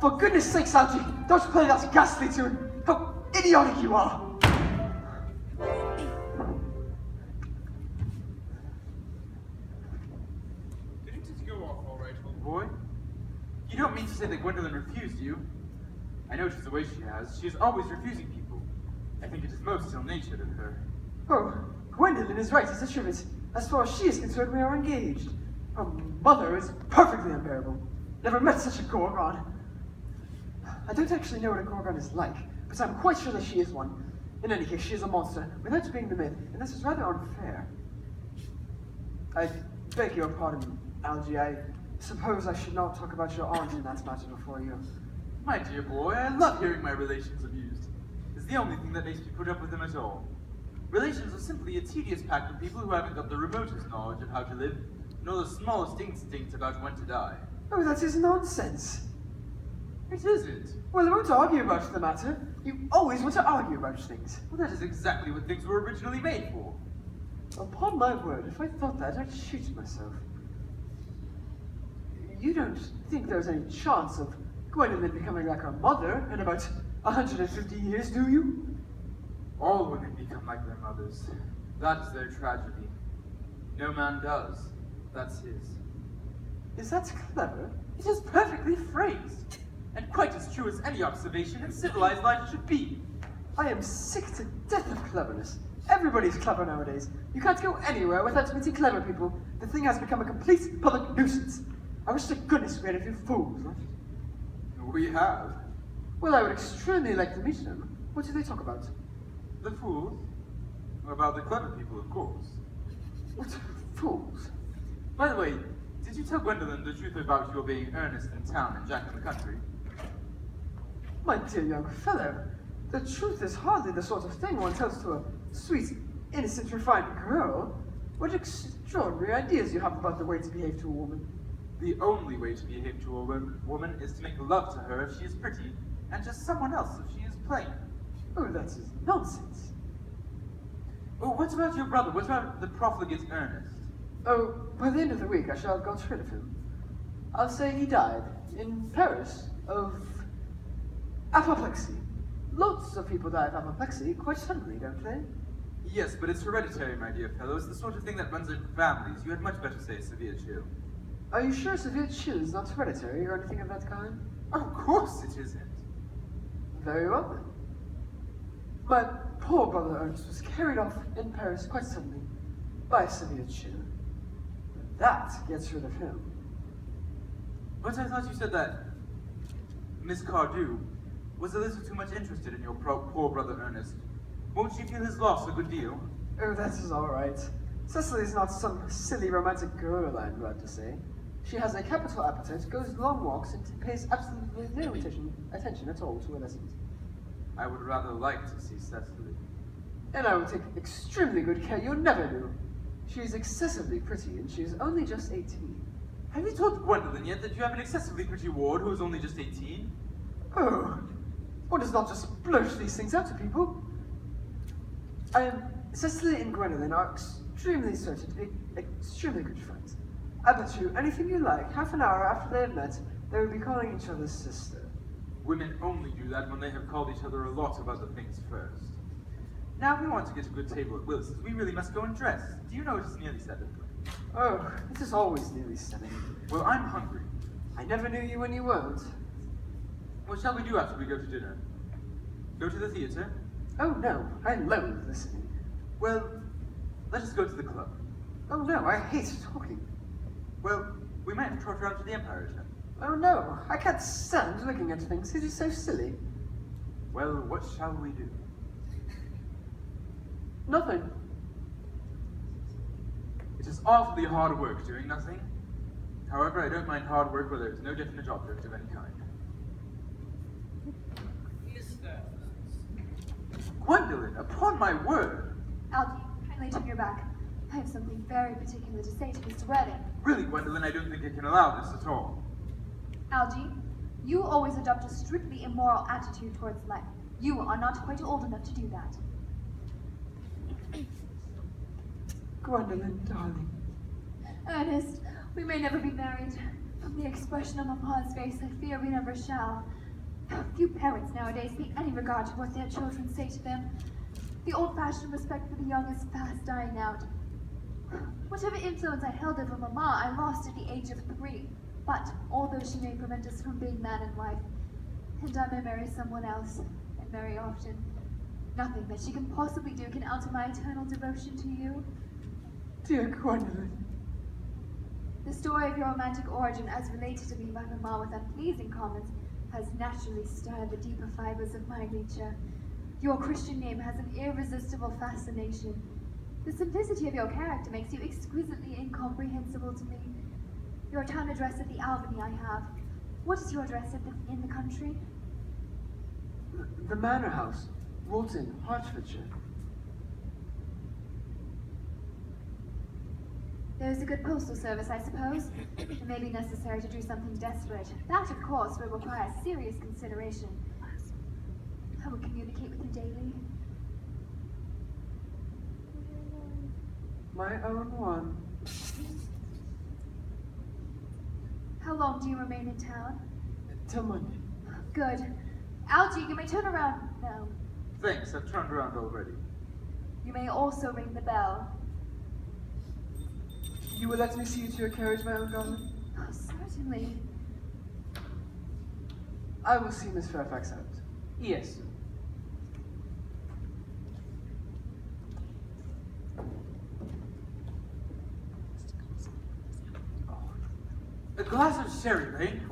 For goodness sakes, Algie, don't play that ghastly tune! How idiotic you are! Didn't it go off all right, old boy? You don't mean to say that Gwendolyn refused you? I noticed the way she has. She is always refusing people. I think it is most ill-natured of her. Oh, Gwendolyn is right as a trivet. As far as she is concerned, we are engaged. Her mother is perfectly unbearable. Never met such a gorgon. I don't actually know what a gorgon is like, but I'm quite sure that she is one. In any case, she is a monster, without being the myth, and this is rather unfair. I beg your pardon, Algie. I suppose I should not talk about your aunt in that matter before you. My dear boy, I love hearing my relations abused. It's the only thing that makes me put up with them at all. Relations are simply a tedious pack of people who haven't got the remotest knowledge of how to live, nor the smallest instinct about when to die. Oh, that is nonsense. It isn't. Well, I won't argue about the matter. You always want to argue about things. Well, that is exactly what things were originally made for. Upon my word, if I thought that, I'd shoot myself. You don't think there's any chance of Gwendolyn becoming like her mother in about 150 years, do you? All women become like their mothers. That is their tragedy. No man does. That's his. Is that clever? It is perfectly phrased, and quite as true as any observation in civilized life should be. I am sick to death of cleverness. Everybody's clever nowadays. You can't go anywhere without meeting clever people. The thing has become a complete public nuisance. I wish to goodness we had a few fools left. We have. Well, I would extremely like to meet them. What do they talk about? The fools? About the clever people, of course. What fools? By the way, did you tell Gwendolyn the truth about your being Ernest in town and Jack in the country? My dear young fellow, the truth is hardly the sort of thing one tells to a sweet, innocent, refined girl. What extraordinary ideas you have about the way to behave to a woman. The only way to behave to a woman is to make love to her if she is pretty, and to someone else if she is plain. Oh, that is nonsense. Oh, what about your brother? What about the profligate Ernest? Oh, by the end of the week I shall have got rid of him. I'll say he died, in Paris, of apoplexy. Lots of people die of apoplexy quite suddenly, don't they? Yes, but it's hereditary, my dear fellow. It's the sort of thing that runs in families. You had much better say severe chill. Are you sure severe chill is not hereditary or anything of that kind? Of course it isn't. Very well then. My poor brother Ernest was carried off in Paris quite suddenly by a severe chill. That gets rid of him. But I thought you said that Miss Cardew was a little too much interested in your poor brother Ernest. Won't she feel his loss a good deal? Oh, that is all right. Cecily's not some silly romantic girl, I'm glad to say. She has a capital appetite, goes long walks, and pays absolutely no attention at all to her lessons. I would rather like to see Cecily. And I will take extremely good care you'll never do. She is excessively pretty, and she is only just 18. Have you told Gwendolyn yet that you have an excessively pretty ward who is only just 18? Oh, one does not just blurt these things out to people. Cecily and Gwendolyn are extremely certain to be extremely good friends. I bet you anything you like, half an hour after they have met, they will be calling each other sister. Women only do that when they have called each other a lot of other things first. Now, if we want to get a good table at Willis's, we really must go and dress. Do you know it is nearly 7? Oh, it is always nearly 7. Well, I'm hungry. I never knew you when you weren't. What shall we do after we go to dinner? Go to the theater? Oh no, I loathe listening. Well, let us go to the club. Oh no, I hate talking. Well, we might trot around to the Empire Hotel. Oh no, I can't stand looking at things. It is so silly. Well, what shall we do? Nothing. It is awfully hard work doing nothing. However, I don't mind hard work where there is no definite object of any kind. Gwendolyn, upon my word! Algie, kindly turn your back. I have something very particular to say to Mr. Redding. Really, Gwendolyn, I don't think I can allow this at all. Algie, you always adopt a strictly immoral attitude towards life. You are not quite old enough to do that. Gwendolyn, darling. Ernest, we may never be married. From the expression on Mama's face, I fear we never shall. Few parents nowadays pay any regard to what their children say to them. The old-fashioned respect for the young is fast dying out. Whatever influence I held over Mama, I lost at the age of 3. But although she may prevent us from being man and wife, and I may marry someone else, and marry often, nothing that she can possibly do can alter my eternal devotion to you. Dear Gwendolyn. The story of your romantic origin, as related to me by Mama with unpleasing comments, has naturally stirred the deeper fibers of my nature. Your Christian name has an irresistible fascination. The simplicity of your character makes you exquisitely incomprehensible to me. Your town address at the Albany I have. What is your address in the country? The Manor House, Woolton, Hertfordshire. There's a good postal service, I suppose. It may be necessary to do something desperate. That, of course, will require serious consideration. I will communicate with you daily. My own one. How long do you remain in town? Till Monday. Good. Algie, you may turn around now. Thanks, I've turned around already. You may also ring the bell. You will let me see you to your carriage, my own darling? Oh, certainly. I will see Miss Fairfax out. Yes. A glass of sherry, Lane.